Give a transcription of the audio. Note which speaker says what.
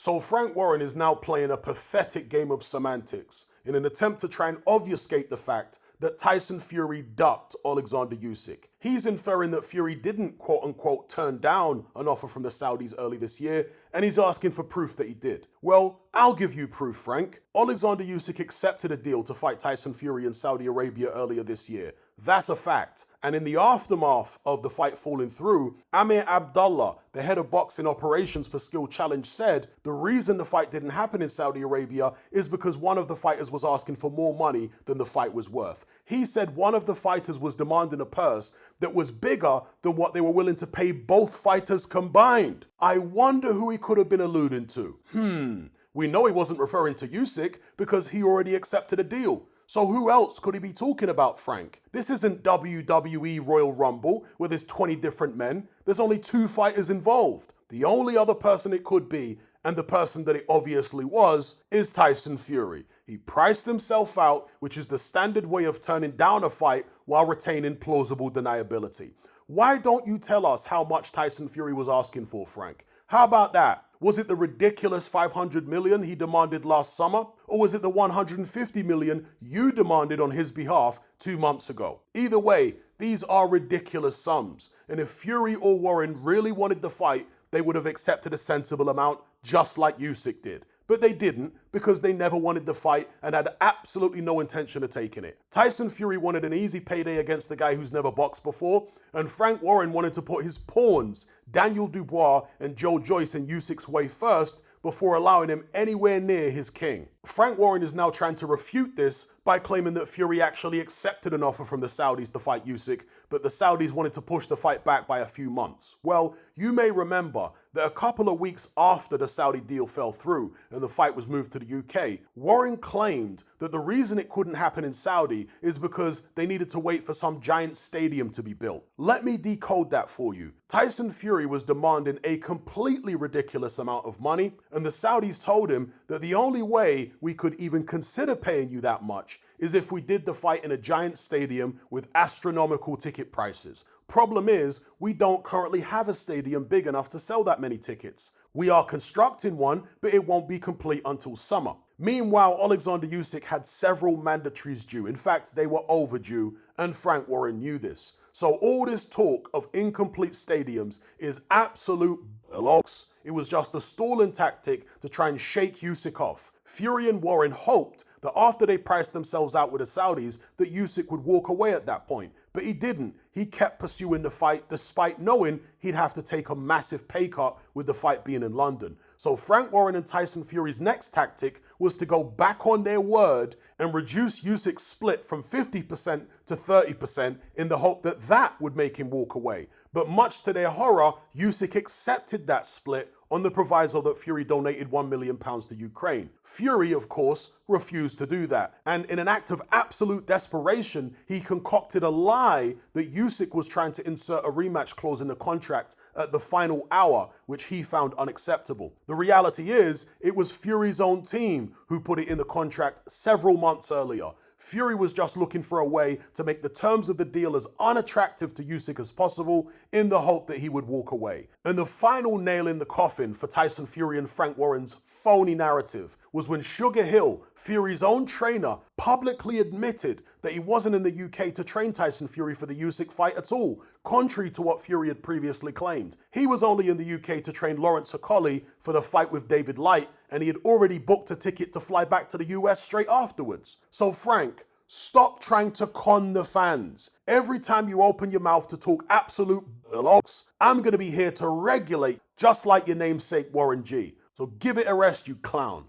Speaker 1: So Frank Warren is now playing a pathetic game of semantics in an attempt to try and obfuscate the fact that Tyson Fury ducked Alexander Usyk. He's inferring that Fury didn't quote unquote turn down an offer from the Saudis early this year, and he's asking for proof that he did. Well, I'll give you proof, Frank. Alexander Usyk accepted a deal to fight Tyson Fury in Saudi Arabia earlier this year. That's a fact. And in the aftermath of the fight falling through, Amir Abdullah, the head of boxing operations for Skill Challenge, said the reason the fight didn't happen in Saudi Arabia is because one of the fighters was asking for more money than the fight was worth. He said one of the fighters was demanding a purse that was bigger than what they were willing to pay both fighters combined. I wonder who he could have been alluding to. We know he wasn't referring to Usyk because he already accepted a deal. So who else could he be talking about, Frank? This isn't WWE Royal Rumble where there's 20 different men. There's only 2 fighters involved. The only other person it could be, and the person that it obviously was, is Tyson Fury. He priced himself out, which is the standard way of turning down a fight while retaining plausible deniability. Why don't you tell us how much Tyson Fury was asking for, Frank? How about that? Was it the ridiculous $500 million he demanded last summer? Or was it the $150 million you demanded on his behalf 2 months ago? Either way, these are ridiculous sums. And if Fury or Warren really wanted the fight, they would have accepted a sensible amount, just like Usyk did. But they didn't, because they never wanted the fight and had absolutely no intention of taking it. Tyson Fury wanted an easy payday against the guy who's never boxed before, and Frank Warren wanted to put his pawns, Daniel Dubois and Joe Joyce, in Usyk's way first before allowing him anywhere near his king. Frank Warren is now trying to refute this by claiming that Fury actually accepted an offer from the Saudis to fight Usyk, but the Saudis wanted to push the fight back by a few months. Well, you may remember that a couple of weeks after the Saudi deal fell through and the fight was moved to the UK, Warren claimed that the reason it couldn't happen in Saudi is because they needed to wait for some giant stadium to be built. Let me decode that for you. Tyson Fury was demanding a completely ridiculous amount of money, and the Saudis told him that the only way we could even consider paying you that much is if we did the fight in a giant stadium with astronomical ticket prices. Problem is, we don't currently have a stadium big enough to sell that many tickets. We are constructing one, but it won't be complete until summer. Meanwhile, Alexander Usyk had several mandatories due. In fact, they were overdue, and Frank Warren knew this. So all this talk of incomplete stadiums is absolute bollocks. It was just a stalling tactic to try and shake Usyk off. Fury and Warren hoped that after they priced themselves out with the Saudis, that Usyk would walk away at that point. But he didn't. He kept pursuing the fight despite knowing he'd have to take a massive pay cut with the fight being in London. So Frank Warren and Tyson Fury's next tactic was to go back on their word and reduce Usyk's split from 50% to 30% in the hope that that would make him walk away. But much to their horror, Usyk accepted that split on the proviso that Fury donated £1 million to Ukraine. Fury, of course, refused to do that. And in an act of absolute desperation, he concocted a lie that Usyk was trying to insert a rematch clause in the contract at the final hour, which he found unacceptable. The reality is, it was Fury's own team who put it in the contract several months earlier. Fury was just looking for a way to make the terms of the deal as unattractive to Usyk as possible in the hope that he would walk away. And the final nail in the coffin for Tyson Fury and Frank Warren's phony narrative was when Sugar Hill, Fury's own trainer, publicly admitted that he wasn't in the UK to train Tyson Fury for the Usyk fight at all, contrary to what Fury had previously claimed. He was only in the UK to train Lawrence Okolie for the fight with David Light, and he had already booked a ticket to fly back to the US straight afterwards. So Frank, stop trying to con the fans. Every time you open your mouth to talk absolute bollocks, I'm going to be here to regulate, just like your namesake Warren G. So give it a rest, you clown.